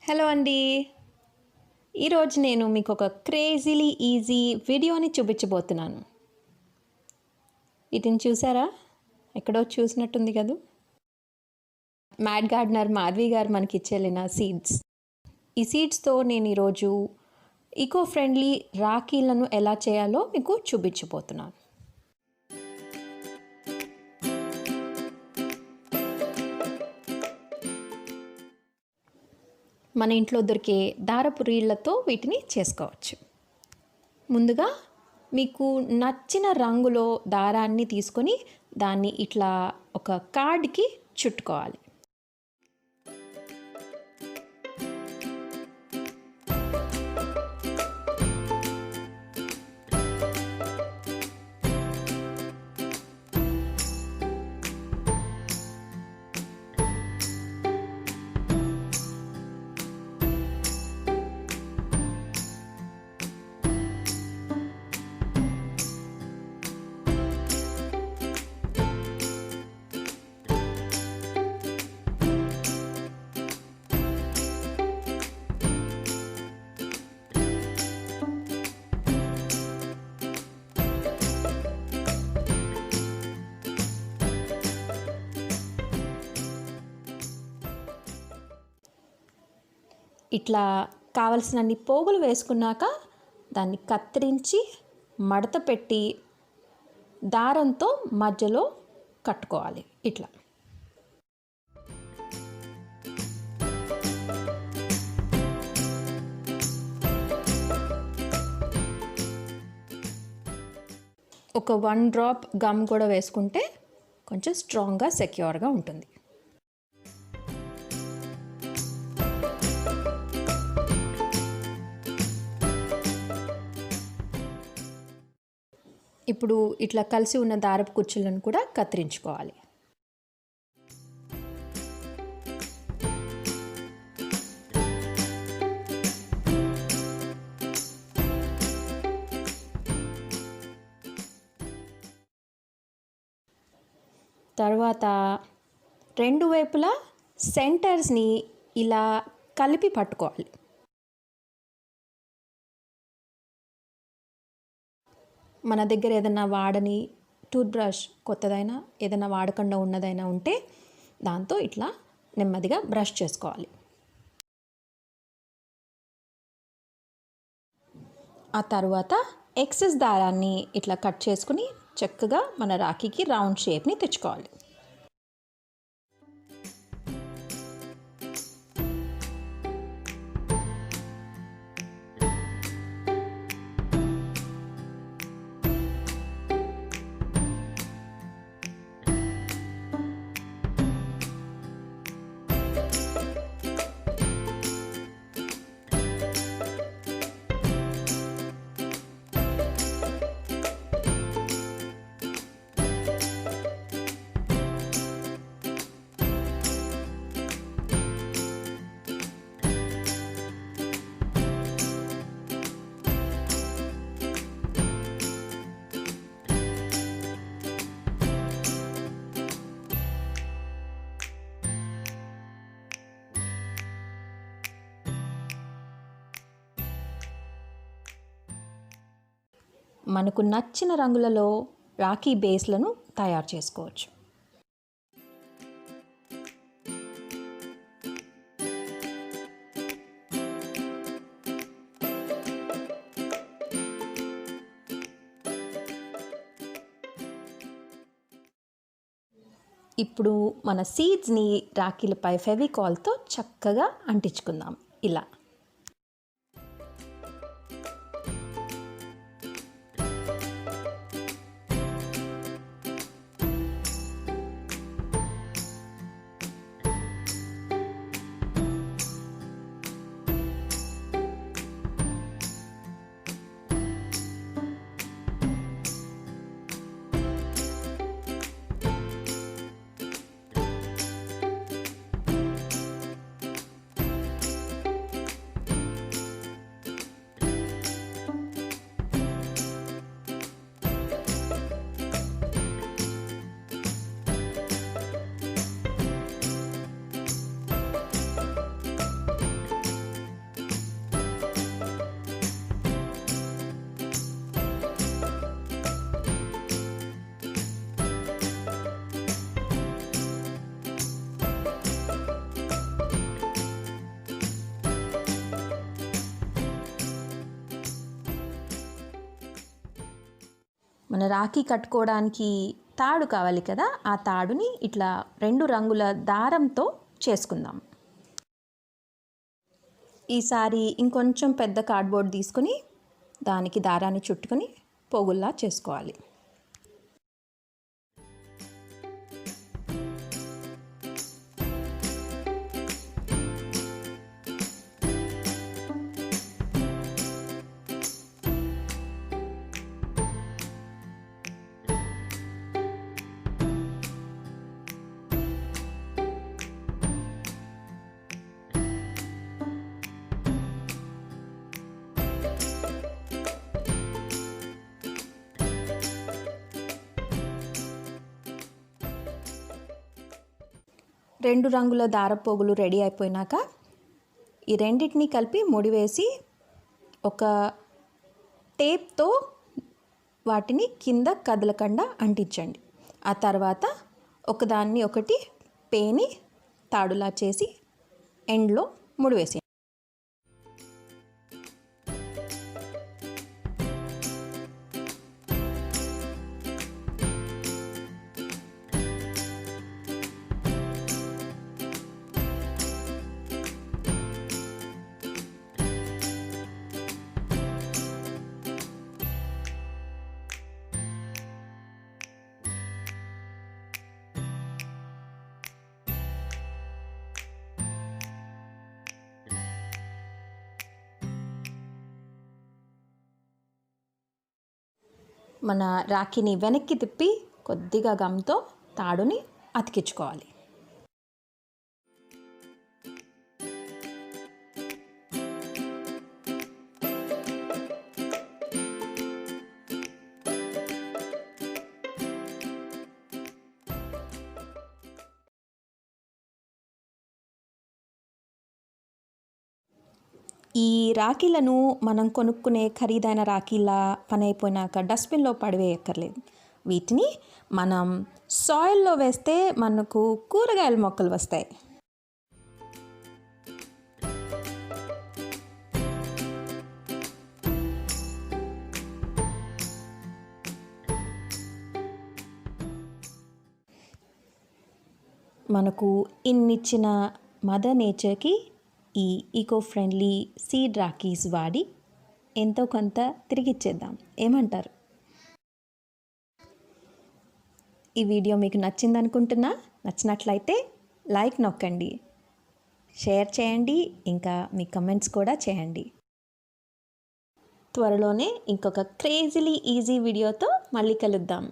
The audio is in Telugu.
హలో అండి. ఈరోజు నేను మీకు ఒక క్రేజీలీ ఈజీ వీడియోని చూపించబోతున్నాను. వీటిని చూసారా? ఎక్కడో చూసినట్టుంది కదా. మ్యాడ్గార్డనర్ మాధవి గారు మనకి ఇచ్చేలిన సీడ్స్. ఈ సీడ్స్తో నేను ఈరోజు ఈకో ఫ్రెండ్లీ రాఖీలను ఎలా చేయాలో మీకు చూపించబోతున్నాను. మన ఇంట్లో దొరికే దారపు రీళ్లతో వీటిని చేసుకోవచ్చు. ముందుగా మీకు నచ్చిన రంగులో దారాన్ని తీసుకొని దాన్ని ఇట్లా ఒక కార్డ్కి చుట్టుకోవాలి. ఇట్లా కావలసినన్ని పోగులు వేసుకున్నాక దాన్ని కత్తిరించి మడత పెట్టి దారంతో మధ్యలో కట్టుకోవాలి. ఇట్లా ఒక 1 డ్రాప్ గమ్ కూడా వేసుకుంటే కొంచెం స్ట్రాంగ్గా సెక్యూర్గా ఉంటుంది. ఇప్పుడు ఇట్లా కలిసి ఉన్న దారపు కుచ్చులను కూడా కత్తిరించుకోవాలి. తర్వాత రెండు వైపులా సెంటర్స్ని ఇలా కలిపి పట్టుకోవాలి. మన దగ్గర ఏదైనా వాడని టూత్ బ్రష్, కొత్తదైనా ఏదైనా వాడకుండా ఉన్నదైనా ఉంటే దాంతో ఇట్లా నెమ్మదిగా బ్రష్ చేసుకోవాలి. ఆ తర్వాత ఎక్సెస్ దారాన్ని ఇట్లా కట్ చేసుకుని చక్కగా మన రాఖీకి రౌండ్ షేప్ని తెచ్చుకోవాలి. మనకు నచ్చిన రంగులలో రాఖీ బేస్లను తయారు చేసుకోవచ్చు. ఇప్పుడు మన సీడ్స్ని రాఖీలపై ఫెవికాల్తో చక్కగా అంటించుకుందాం. ఇలా మన రాఖీ కట్టుకోవడానికి తాడు కావాలి కదా, ఆ తాడుని ఇట్లా 2 రంగుల దారంతో చేసుకుందాం. ఈసారి ఇంకొంచెం పెద్ద కార్డ్బోర్డ్ తీసుకొని దానికి దారాన్ని చుట్టుకొని పోగుల్లా చేసుకోవాలి. రెండు రంగుల దారపోగులు రెడీ అయిపోయినాక ఈ రెండింటిని కలిపి ముడివేసి ఒక టేప్తో వాటిని కింద కదలకుండా అంటించండి. ఆ తర్వాత ఒకదాన్ని ఒకటి పేని తాడులా చేసి ఎండ్లో ముడివేసి మన రాఖీని వెనక్కి తిప్పి కొద్దిగా గమ్తో తాడుని అతికించుకోవాలి. ఈ రాఖీలను మనం కొనుక్కునే ఖరీదైన రాఖీల పని అయిపోయినాక డస్ట్బిన్లో పడివేయక్కర్లేదు. వీటిని మనం సాయిల్లో వేస్తే మనకు కూరగాయల మొక్కలు వస్తాయి. మనకు ఇన్నిచ్చిన మదర్ నేచర్కి ఈ ఈకో ఫ్రెండ్లీ సీడ్ రాఖీస్ వాడి ఎంతో కొంత తిరిగిచ్చేద్దాం. ఏమంటారు? ఈ వీడియో మీకు నచ్చిందనుకుంటున్నా. నచ్చినట్లయితే లైక్ నొక్కండి, షేర్ చేయండి, ఇంకా మీ కమెంట్స్ కూడా చేయండి. త్వరలోనే ఇంకొక క్రేజీలీ ఈజీ వీడియోతో మళ్ళీ కలుద్దాం.